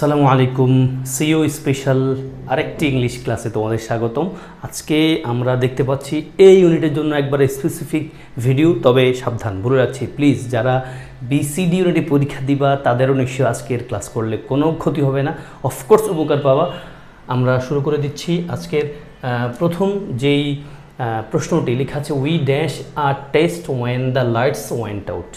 আসসালামু আলাইকুম CEO special আরেকটি ইংলিশ ক্লাসে তোমাদের স্বাগতম। আজকে আমরা দেখতে পাচ্ছি এই ইউনিটের জন্য একবার স্পেসিফিক ভিডিও, তবে সাবধান বলে রাখছি প্লিজ যারা বিসিডি ইউনিটে পরীক্ষা দিবা তাদেরও নিশ্চয়ই আজকের ক্লাস করলে কোনো ক্ষতি হবে না, অফকোর্স উপকার পাবা। আমরা শুরু করে দিচ্ছি আজকের প্রথম যেই প্রশ্নটি লেখা আছে, we dash our test when the lights went out.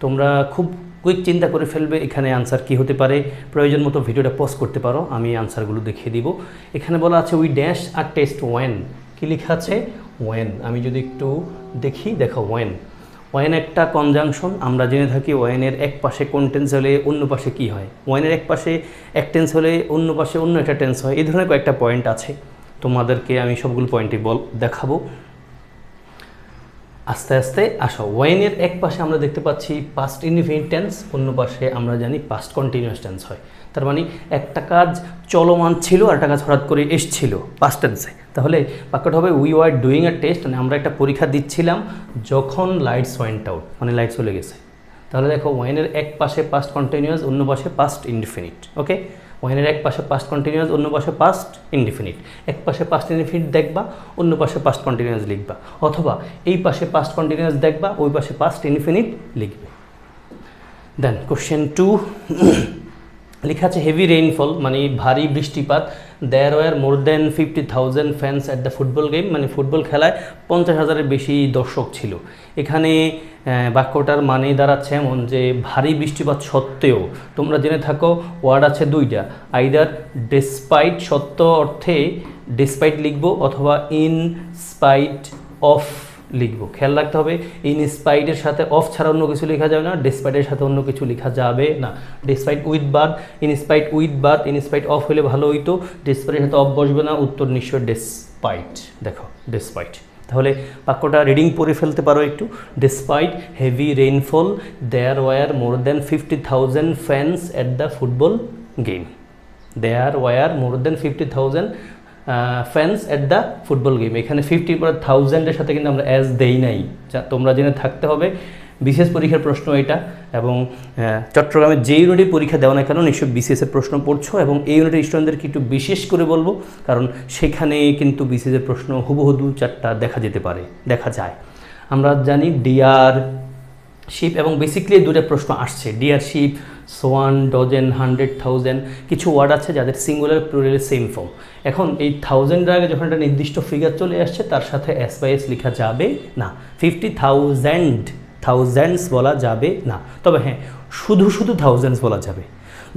তোমরা খুব কুইক চিন্তা করে ফেলবে এখানে আনসার কি হতে পারে, প্রয়োজন মতো ভিডিওটা পজ করতে পারো, আমি আনসারগুলো দেখিয়ে দিব। এখানে বলা আছে we dash our test when, কি লেখা আছে ওয়েন। আমি যদি একটু দেখি, দেখো ওয়েন একটা কনজাংশন। আমরা জেনে থাকি ওয়েনের এক পাশে কোন টেন্স হলে অন্য পাশে কি হয়, ওয়েনের এক পাশে এক টেন্স হলে অন্য পাশে অন্য একটা টেন্স হয়। এই ধরনের কয়েকটা পয়েন্ট আছে, তোমাদেরকে আমি সবগুলো পয়েন্টই দেখাবো আস্তে আস্তে। আসো, ওয়েনের এক পাশে আমরা দেখতে পাচ্ছি পাস্ট ইনডিফিনিট টেন্স, অন্য পাশে আমরা জানি পাস্ট কন্টিনিউয়াস টেন্স হয়। তার মানে একটা কাজ চলমান ছিল আর একটা কাজ হঠাৎ করে এসছিল পাস্ট টেন্সে। তাহলে বাক্যটা হবে we were doing a test, মানে আমরা একটা পরীক্ষা দিচ্ছিলাম যখন লাইটস ওয়েন্ট আউট, মানে লাইট চলে গেছে। তাহলে দেখো ওয়েনের এক পাশে পাস্ট কন্টিনিউয়াস, অন্য পাশে পাস্ট ইনডিফিনিট। ওকে, ওয়েনের এক পাশে পাস্ট কন্টিনিউয়াস, অন্য পাশে পাস্ট ইনডিফিনিট। এক পাশে পাস্ট ইনডিফিনিট দেখবা, অন্য পাশে পাস্ট কন্টিনিউয়াস লিখবা, অথবা এই পাশে পাস্ট কন্টিনিউয়াস দেখবা, ওই পাশে পাস্ট ইনডিফিনিট লিখবে। দেন কোশ্চেন 2 লেখা আছে হেভি রেইনফল, মানে ভারী বৃষ্টিপাত। There were more than 50,000 fans at the football game, মানে ফুটবল খেলায় 50,000-এর বেশি দর্শক ছিল। এখানে বাক্যটার মানে দাঁড়াচ্ছে এমন যে ভারী বৃষ্টিপাত সত্ত্বেও, তোমরা জেনে থাকো ওয়ার্ড আছে দুইটা, আইদার ডেসপাইট সত্য অর্থে ডেসপাইট লিখবো, অথবা ইন স্পাইট অফ লিখবো। খেয়াল রাখতে হবে ইন স্পাইটের সাথে অফ ছাড়া অন্য কিছু লেখা যাবে না, ডেসপাইটের সাথে অন্য কিছু লেখা যাবে না। Despite with birth, in spite with birth, in spite of হলে ভালো হইতো, ডেসপাইটের সাথে অফ বসবে না, উত্তর নিশ্চয় ডেসপাইট। দেখো ডেসপাইট। তাহলে বাক্যটা রিডিং পড়ে ফেলতে পারো একটু। Despite heavy rainfall there were more than 50,000 fans at the football game. There were more than 50,000 fans at the football game. এখানে 50 পর 1000-এর সাথে কিন্তু আমরা অ্যাজ দেই নাই, যা তোমরা জেনে থাকতে হবে। বিশেষ পরীক্ষার প্রশ্ন এটা, এবং চট্টগ্রামে যে ইউনিটের পরীক্ষা দেওয়া না কেন নিশ্চয়ই বিসিএসের প্রশ্ন পড়ছো, এবং এই ইউনিটের স্টুডেন্টদেরকে একটু বিশেষ করে বলবো, কারণ সেখানে কিন্তু বিসিএসের প্রশ্ন হুবহু 4টা দেখা যেতে পারে, দেখা যায়। আমরা জানি ডিয়ার শিপ, এবং বেসিক্যালি দুটো প্রশ্ন আসছে, ডিয়ার শিপ, সোয়ান, ডজেন, 100,000, কিছু ওয়ার্ড আছে যাদের সিঙ্গুলার প্লুরালের সেম ফর্ম। এখন এই 1000-এর আগে যখন একটা নির্দিষ্ট ফিগার চলে আসছে তার সাথে এস বাই এস লেখা যাবে না, 50,000 থাউজেন্ডস বলা যাবে না। তবে হ্যাঁ, শুধু থাউজেন্ডস বলা যাবে।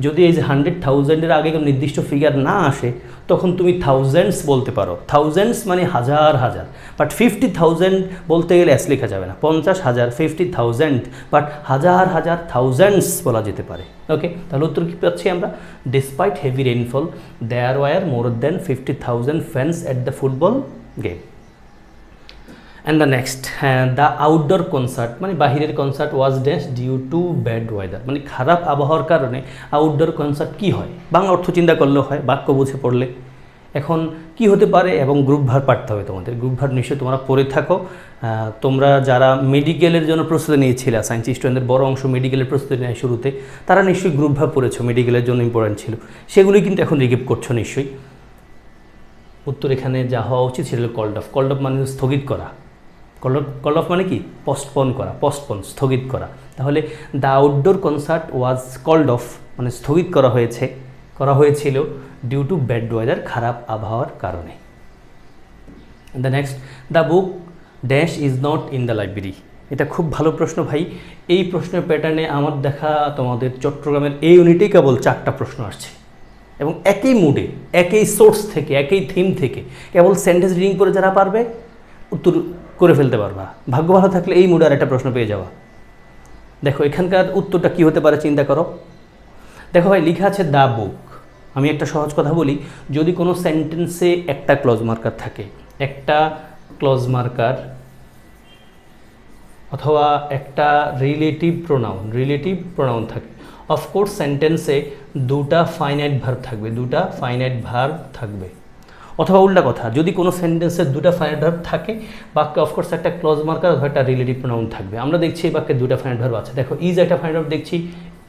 যদি এই যে 100,000-এর আগে কোনো নির্দিষ্ট ফিগার না আসে তখন তুমি থাউজেন্ডস বলতে পারো, থাউজেন্ডস মানে হাজার হাজার। বাট 50,000 বলতে গেলে এস লেখা যাবে না, 50,000, 50,000, বাট হাজার হাজার থাউজেন্ডস বলা যেতে পারে। ওকে, তাহলে উত্তর কী পাচ্ছি আমরা? Despite heavy rainfall there were more than 50,000 fans at the football game. And the next, the outdoor concert, মানে বাহিরের concert was dash due to bad weather, মানে খারাপ আবহাওয়ার কারণে আউটডোর কনসার্ট কি হয়, বাংলা অর্থ চিন্তা করলেও হয়, বাক্য বুঝে পড়লে। এখন কি হতে পারে, এবং গ্রুপ ভার পাঠতে হবে তোমাদের। গ্রুপ ভার নিশ্চয়ই তোমরা পড়ে থাকো। তোমরা যারা মেডিকেলের জন্য প্রস্তুতি নিয়েছিলে, সায়েন্স স্টুডেন্টদের বড় অংশ মেডিকেলের প্রস্তুতি নেয় শুরুতে, তারা নিশ্চয়ই গ্রুপ ভার পড়েছো, মেডিকেলের জন্য ইম্পর্টেন্ট ছিল, সেগুলি কিন্তু এখন রিকিপ করছো নিশ্চয়ই। উত্তর এখানে যা হওয়া উচিত সেটা হলো কল্ড অফ। কল্ড অফ মানে স্থগিত করা, কল অফ মানে কি? পোস্টপন করা, স্থগিত করা। তাহলে the outdoor concert was called off, মানে স্থগিত করা হয়েছিল ডিউ টু ব্যাড ওয়েদার, খারাপ আবহাওয়ার কারণে। The next, the book dash is not in the library. এটা খুব ভালো প্রশ্ন ভাই। এই প্রশ্নের প্যাটার্নে আমার দেখা তোমাদের চট্টগ্রামের এই ইউনিটেই কেবল 4টা প্রশ্ন আসছে, এবং একই মুডে, একই সোর্স থেকে, একই থিম থেকে। কেবল সেন্টেন্স রিডিং করে যারা পারবে উত্তর করে ফেলতে পারবা, ভাগ্য ভালো থাকলে এই মুডে আর একটা প্রশ্ন পেয়ে যাওয়া। দেখো এখানকার উত্তরটা কি হতে পারে চিন্তা করো। দেখো ভাই, লেখা আছে দ্য বুক। আমি একটা সহজ কথা বলি, যদি কোনো সেন্টেন্সে একটা ক্লজ মার্কার থাকে, একটা ক্লজ মার্কার অথবা একটা রিলেটিভ প্রোনাউন থাকে, অফকোর্স সেন্টেন্সে দুটা ফাইনাইট ভার্ব থাকবে, অথবা উল্টা কথা, যদি কোনো সেন্টেন্সের দুটা ফাইনাইট ভার্ব থাকে, বাক্যে অফকোর্স একটা ক্লজ মার্কার অথবা একটা রিলেটিভ প্রোনাউন থাকবে। আমরা দেখছি এই বাক্যে দুটা ফাইনাইট ভার্ব আছে। দেখো ইজ একটা ফাইনাইট ভার্ব দেখছি,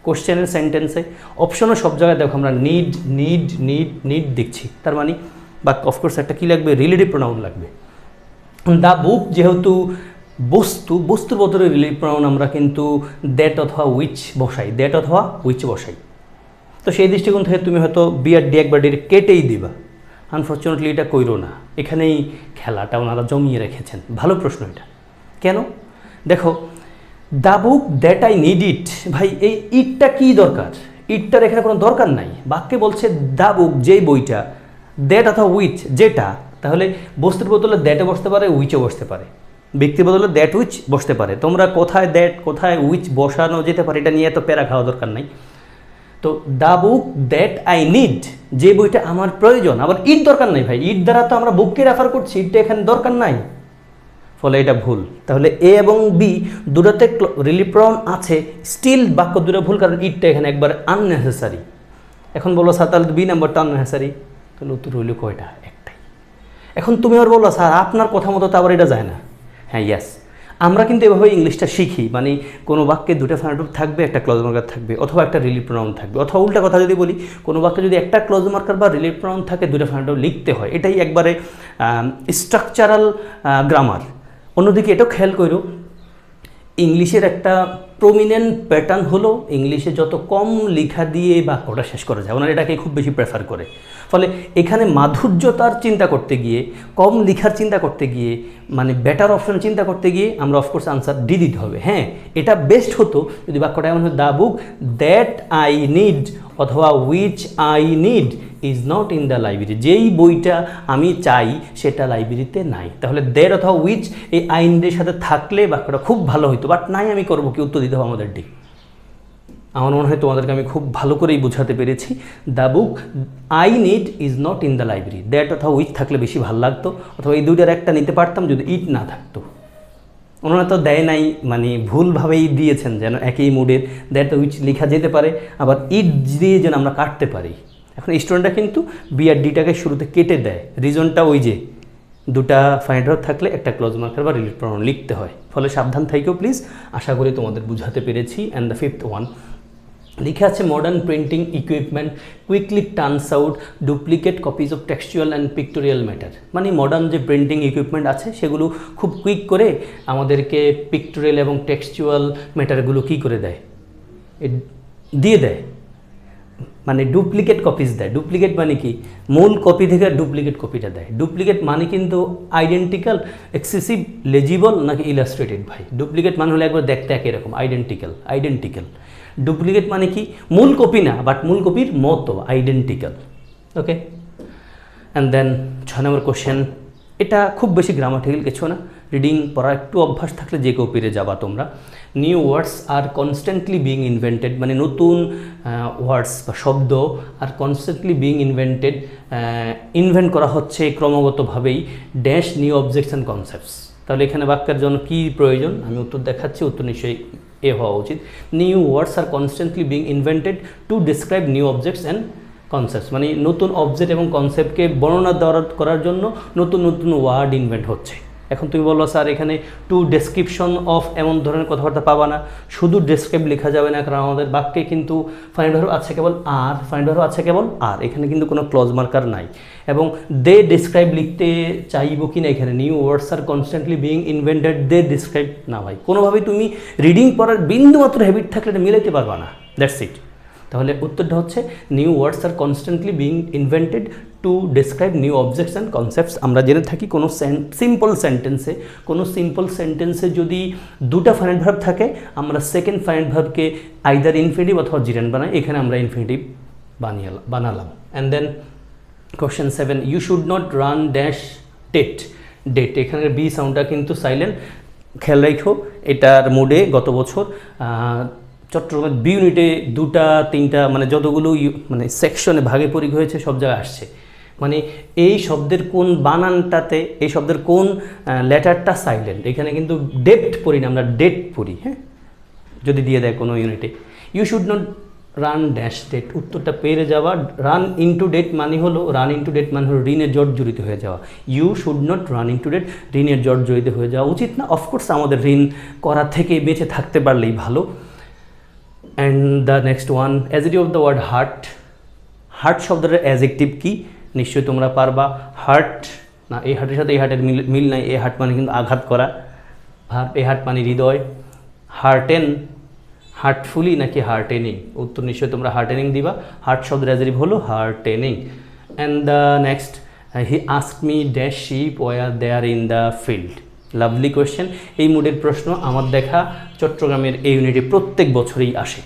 কোশ্চেনের সেন্টেন্সে অপশনও সব জায়গায় দেখো আমরা নিড নিড নিড নিড দেখছি, তার মানে বাক্য অফকোর্স একটা কী লাগবে, রিলেটিভ প্রোনাউন লাগবে। দ্য বুক যেহেতু বস্তুর বদলে রিলেটিভ প্রোনাউন আমরা কিন্তু দ্যাট অথবা উইচ বসাই, দ্যাট অথবা উইচ বসাই। তো সেই দৃষ্টিকোণ থেকে তুমি হয়তো বিআরডি একবার ডিরেক্ট কেটেই দিবা, আনফর্চুনেটলি এটা কইরো না, এখানেই খেলাটা ওনারা জমিয়ে রেখেছেন। ভালো প্রশ্ন এটা, কেন দেখো the book that I need it, ভাই এই ইটটা কী দরকার, ইটটার এখানে কোনো দরকার নাই, বাক্যে বলছে দ্য বুক যেই বইটা, দ্যাট অথবা উইচ যেটা, তাহলে বস্তুর বদলে দ্যাটে বসতে পারে, উইচও বসতে পারে, ব্যক্তির বদলে দ্যাট উইচ বসতে পারে। তোমরা কোথায় দ্যাট কোথায় উইচ বসানো যেতে পারে এটা নিয়ে এত প্যারা খাওয়া দরকার নাই। তো the book that I need, যে বইটা আমার প্রয়োজন, আবার ইট দরকার নাই ভাই, ইট দ্বারা তো আমরা বুককে রেফার করছি, ইটটা এখানে দরকার নাই, ফলে এটা ভুল। তাহলে এ এবং বি দুটোতে রিলেটিভ প্রোনাউন আছে, স্টিল বাক্য দুটো ভুল, কারণ ইটটা এখানে একবার আননেসেসারি। এখন বলো স্যার তাহলে বি নাম্বারটা আননেসেসারি, তাহলে উত্তর হইল কয়টা, একটাই। এখন তুমি আর বলো স্যার আপনার কথা মতো তো আবার এটা যায় না। হ্যাঁ ইয়াস, আমরা কিন্তু এভাবে ইংলিশটা শিখি, মানে কোনো বাক্যে দুটো ফাইনাল ভার্ব থাকবে, একটা ক্লজ মার্কার থাকবে, অথবা একটা রিলেটিভ প্রোনাউন থাকবে, অথবা উল্টা কথা যদি বলি কোনো বাক্যে যদি একটা ক্লজ মার্কার বা রিলেটিভ প্রোনাউন থাকে দুটো ফাইনাল ভার্ব লিখতে হয়, এটাই একবারে স্ট্রাকচারাল গ্রামার। অন্যদিকে এটাও খেয়াল করো, ইংলিশের একটা প্রমিনেন্ট প্যাটার্ন হলো ইংলিশে যত কম লেখা দিয়ে বাক্যটা শেষ করা যায়, ওনারা এটাকে খুব বেশি প্রেফার করে। ফলে এখানে মাধুর্যতার চিন্তা করতে গিয়ে, কম লেখার চিন্তা করতে গিয়ে, মানে বেটার অপশন চিন্তা করতে গিয়ে আমরা অফকোর্স আনসার ডি দিতে হবে। হ্যাঁ, এটা বেস্ট হতো যদি বাক্যটা এমন হতো the book that I need অথবা which I need is not in the library, যেই বইটা আমি চাই সেটা লাইব্রেরিতে নাই। তাহলে দ্যাট অথবা উইচ এই আইনদের সাথে থাকলে বাক্যটা খুব ভালো হতো, বাট নাই, আমি করবো কি, উত্তর দিতে হবে আমাদের ডি। আমার মনে হয় তোমাদেরকে আমি খুব ভালো করেই বোঝাতে পেরেছি। The book I need is not in the library, that অথবা উইচ থাকলে বেশি ভালো লাগতো, অথবা এই দুইটার একটা নিতে পারতাম যদি ইট না থাকতো। ওনারা তো দেয় নাই, মানে ভুলভাবেই দিয়েছেন যেন একই মুডের দ্যাট উইচ লেখা যেতে পারে, আবার ইট দিয়ে যেন আমরা কাটতে পারি। এখন স্টুডেন্টরা কিন্তু বিআরডিটাকে শুরুতে কেটে দেয়, রিজনটা ওই যে দুটা ফাইন্ড আউট থাকলে একটা ক্লোজ মার্কার বা রিলেটিভ প্রোনাউন লিখতে হয়। ফলে সাবধান থাইকেও প্লিজ, আশা করি তোমাদের বুঝাতে পেরেছি। অ্যান্ড দ্য ফিফথ ওয়ান লিখা আছে modern printing equipment quickly turns out duplicate copies of textual and pictorial matter, মানে মডার্ন যে প্রিন্টিং ইকুইপমেন্ট আছে সেগুলো খুব কুইক করে আমাদেরকে পিক্টোরিয়াল এবং টেক্সচুয়াল ম্যাটারগুলো কী করে দেয়, দিয়ে দেয়, মানে ডুপ্লিকেট কপিজ দেয়। ডুপ্লিকেট মানে কি, মূল কপি থেকে ডুপ্লিকেট কপিটা দেয়। ডুপ্লিকেট মানে কিন্তু আইডেন্টিক্যাল, এক্সেসিভ, লেজিবল নাকি ইলাস্ট্রেটেড, ভাই ডুপ্লিকেট মানে হলে একবার দেখতে একই রকম, আইডেন্টিক্যাল। ডুপ্লিকেট মানে কি, মূল কপি না, বাট মূল কপির মতো, আইডেন্টিক্যাল। ওকে, অ্যান্ড দেন 6 নম্বর কোশ্চেন, এটা খুব বেশি গ্রামাটিক্যাল কিছু না, রিডিং পড়ার একটু অভ্যাস থাকলে যে কেউ পেরে যাবা তোমরা। New words are constantly being invented, মানে নতুন ওয়ার্ডস বা শব্দ আর কনস্ট্যান্টলি বিং ইনভেন্ট করা হচ্ছে ক্রমাগতভাবেই, dash new objects and concepts. তাহলে এখানে বাক্যের জন্য কী প্রয়োজন, আমি উত্তর দেখাচ্ছি, উত্তর নিশ্চয়ই এ হওয়া উচিত। New words are constantly being invented to describe new objects and concepts, মানে নতুন অবজেক্ট এবং কনসেপ্টকে বর্ণনা দেওয়ার করার জন্য নতুন নতুন ওয়ার্ড ইনভেন্ট হচ্ছে। এখন তুমি বললো স্যার এখানে টু ডেসক্রিপশন অফ এমন ধরনের কথাবার্তা পাবা না, শুধু ডেসক্রাইব লেখা যাবে না, কারণ আমাদের বাক্যে কিন্তু ফাইন্ড ভার্ব আছে কেবল আর, এখানে কিন্তু কোনো ক্লজ মার্কার নাই। এবং দে ডেসক্রাইব লিখতে চাইবো কি না, এখানে new words are constantly being invented, they describe না ভাই, কোনোভাবেই তুমি রিডিং পড়ার বিন্দুমাত্র হ্যাবিট থাকলে এটা মিলাইতে পারবা না, দ্যাটস ইট। তাহলে উত্তরটা হচ্ছে new words are constantly being invented to describe new objects and concepts. আমরা জেনে থাকি কোনো সিম্পল সেন্টেন্সে যদি দুটা ফাইনাইট ভার্ব থাকে, আমরা সেকেন্ড ফাইনাইট ভার্বকে আইদার ইনফিনিটিভ অথবা জিরেন্ট বানাই, এখানে আমরা ইনফিনিটিভ বানালাম। And then question 7, you should not run dash debt, এখানের বি সাউন্ডটা কিন্তু সাইলেন্ট, খেয়াল রাখো। এটার মোডে গত বছর চট্টগ্রামের বি ইউনিটে 2-3টা মানে যতগুলো মানে সেকশনে ভাগে পরিগ হয়েছে সব জায়গায় আসছে, মানে এই শব্দের কোন বানানটাতে, এই শব্দের কোন লেটারটা সাইলেন্ট, এখানে কিন্তু ডেপ্ট পড়ি না, আমরা ডেট পড়ি। হ্যাঁ, যদি দিয়ে দেয় কোনো ইউনিটে you should not run dash debt, উত্তরটা পেরে যাওয়া। রান ইনটু ডেট মানে হলো ঋণের জট জড়িত হয়ে যাওয়া। You should not run into debt, ঋণের জট জড়িত হয়ে যাওয়া উচিত না। অফকোর্স আমাদের ঋণ করা থেকে বেঁচে থাকতে পারলেই ভালো। And the next one, adjective of the word heart. Heart শব্দের অ্যাডজেক্টিভ কি নিশ্চয়ই তোমরা পারবা। হার্ট না, এই হার্টের সাথে এই হার্টের মিল নাই, এই হার্ট মানে কিন্তু আঘাত করা, ভার্ব এই হার্ট মানে হৃদয়। হার্টেন, হার্টফুলি নাকি হার্টেনিং, উত্তর নিশ্চয়ই তোমরা হার্টেনিং দিবা। হার্ট শব্দের অ্যাডজেক্টিভ হলো heartening. And the next, he ask me dash ship were there in the field. Lovely question. এই মুডের প্রশ্ন আমার দেখা চট্টগ্রামের এই ইউনিটে প্রত্যেক বছরেই আসে,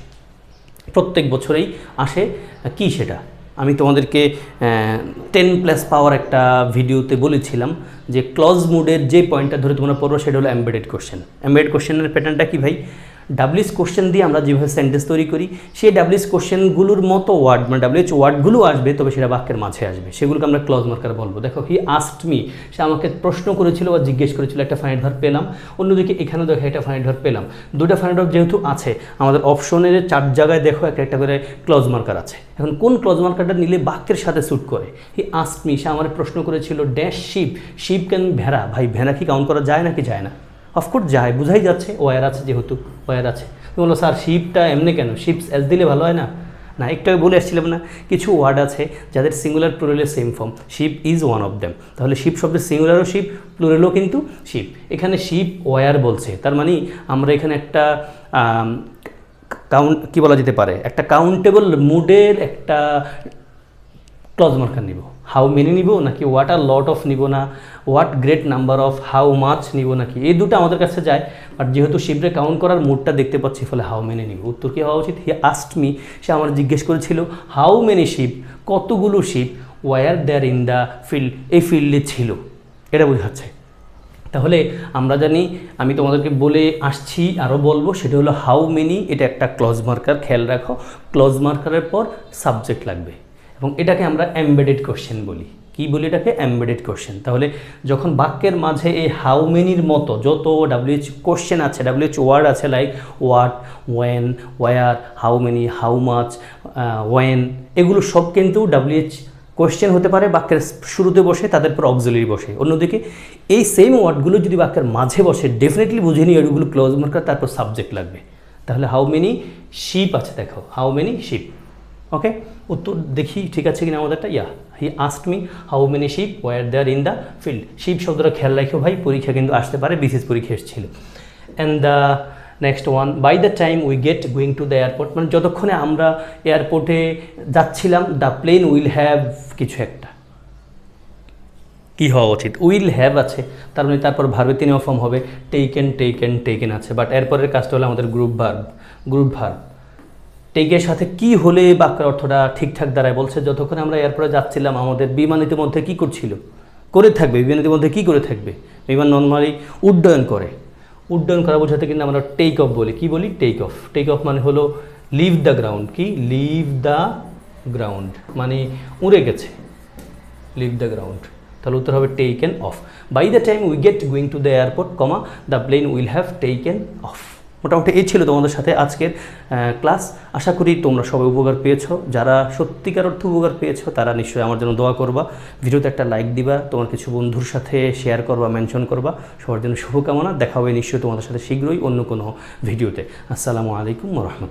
প্রত্যেক বছরেই আসে। কি সেটা আমি তোমাদেরকে 10+ পাওয়ার একটা ভিডিওতে বলেছিলাম যে ক্লজ মুডের যে পয়েন্টটা ধরে তোমরা পড়ো সেটা হলো এমবেডেড কোশ্চেন। এমবেডেড কোশ্চেনের প্যাটার্নটা কি ভাই, ডাব্লিউএইচ কোশ্চেন দিয়ে আমরা যেভাবে সেন্টেন্স তৈরি করি সেই ডাব্লিউএইচ কোশ্চেনগুলোর মতো ওয়ার্ড, মানে ডাব্লিউএইচ ওয়ার্ডগুলো আসবে, তবে সেটা বাক্যের মাঝে আসবে, সেগুলোকে আমরা ক্লজ মার্কার বলবো। দেখো, হি আস্কড মি, সে আমাকে প্রশ্ন করেছিল বা জিজ্ঞেস করেছিল, একটা ফাইনাইট ভার্ব পেলাম। অন্যদিকে এখানেও দেখো একটা ফাইনাইট ভার্ব পেলাম। দুটো ফাইনাইট ভার্ব যেহেতু আছে, আমাদের অপশনের 4 জায়গায় দেখো একটা একটা করে ক্লজ মার্কার আছে। এখন কোন ক্লজ মার্কারটা নিলে বাক্যের সাথে স্যুট করে? হি আস্কড মি, সে আমার প্রশ্ন করেছিল ড্যাশ শিপ। শিপ কেন ভেড়া, ভাই ভেড়া কি কাউন্ট করা যায় নাকি যায় না? অফকোর্স যায়, বোঝাই যাচ্ছে, ওয়ার আছে যেহেতু, ওয়ার আছে। তুমি বলো স্যার শিপটা এমনি কেন, শিপস এস দিলে ভালো হয় না? না, একটু বলে আসছিলাম না, কিছু ওয়ার্ড আছে যাদের সিঙ্গুলার প্লুরালের same form, ship is one of them. তাহলে শিপ শব্দের সিঙ্গুলারও শিপ, প্লুরালও কিন্তু শিপ। এখানে শিপ ওয়ার বলছে, তার মানে আমরা এখানে একটা কি বলা যেতে পারে, একটা কাউন্টেবল মুডের একটা ক্লজ মার্কার নিব। হাউ মেনি নিব নাকি হোয়াট আর লট অফ নিব, না what great number of, how much নিব নাকি, এই দুটো আমাদের কাছে যায়। বাট যেহেতু শিপরে কাউন্ট করার মুডটা দেখতে পাচ্ছি, ফলে হাউ মেনি নিব। উত্তর কী হওয়া উচিত? হি আস্কড মি, সে আমার জিজ্ঞেস করেছিল হাউ মেনি শিপ, কতগুলো ship, were there in the field, এই ফিল্ডে ছিল, এটা বোঝাচ্ছে। তাহলে আমরা জানি, আমি তোমাদেরকে বলে আসছি, আরও বলবো, সেটা হলো হাউ মেনি, এটা একটা ক্লজ মার্কার। খেয়াল রাখো, ক্লজ মার্কারের পর সাবজেক্ট লাগবে, এবং এটাকে আমরা এমবেডেড কোশ্চেন বলি। কি বলি এটাকে? Embedded question. তাহলে যখন বাক্যের মাঝে এই হাউ মেনির মতো যত ডাব্লিউএইচ কোশ্চেন আছে, ডাব্লিউএইচ ওয়ার্ড আছে, like what, when, where, how many, how much, when, এগুলো সব কিন্তু ডাব্লিউএইচ কোশ্চেন হতে পারে, বাক্যের শুরুতে বসে, তাদের পর অক্সিলারি বসে। অন্যদিকে এই সেম ওয়ার্ডগুলো যদি বাক্যের মাঝে বসে, ডেফিনেটলি বুঝে নিই এগুলো ক্লোজ মার্কার, তারপর সাবজেক্ট লাগবে। তাহলে হাউ মেনি শিপ আছে, দেখো হাউ মেনি শিপ। ওকে, উত্তর দেখি ঠিক আছে কিনা আমাদেরটা। Yeah, he asked me how many ship were there in the field. Ship শব্দটা খেয়াল রাখো ভাই, পরীক্ষা কিন্তু আসতে পারে, বিশেষ পরীক্ষা এসেছিল। And the next one, by the time we get going to the airport, মানে যতক্ষণে আমরা এয়ারপোর্টে যাচ্ছিলাম, দ্য প্লেন উইল হ্যাভ কিছু একটা, কী হওয়া উচিত? উইল হ্যাভ আছে, তার মানে তারপর ভার্বের 3 ফর্ম হবে, টেকেন, টেকেন, টেকেন আছে। বাট এরপরের কাজটা হলো আমাদের গ্রুপ ভার্ব, গ্রুপ ভার্ব। টেকের সাথে কি হলে বাক্যের অর্থটা ঠিকঠাক দাঁড়ায়? বলছে যতক্ষণ আমরা এয়ারপোর্টে যাচ্ছিলাম, আমাদের বিমান ইতিমধ্যে কী করছিল, করে থাকবে, বিমান ইতিমধ্যে কী করে থাকবে? বিমান নর্মালি উড্ডয়ন করে। উড্ডয়ন করা বোঝাতে কিন্তু আমরা টেক অফ বলি। কি বলি? Take off. টেক অফ মানে হলো লিভ দ্য গ্রাউন্ড। কি? লিভ দ্য গ্রাউন্ড মানে উড়ে গেছে, লিভ দ্য গ্রাউন্ড। তাহলে উত্তর হবে taken off. By the time we get going to the airport, comma the plane will have taken off. মোটামুটি এই ছিল তোমাদের সাথে আজকের ক্লাস। আশা করি তোমরা সবাই উপকার পেয়েছো। যারা সত্যিকার অর্থে উপকার পেয়েছো তারা নিশ্চয়ই আমার জন্য দোয়া করবা, ভিডিওতে একটা লাইক দিবা, তোমার কিছু বন্ধুর সাথে শেয়ার করবা, মেনশন করবা। সবার জন্য শুভকামনা। দেখা হবে নিশ্চয়ই তোমাদের সাথে শীঘ্রই অন্য কোনো ভিডিওতে। আসসালামু আলাইকুম ওয়া রাহমাতুল্লাহ।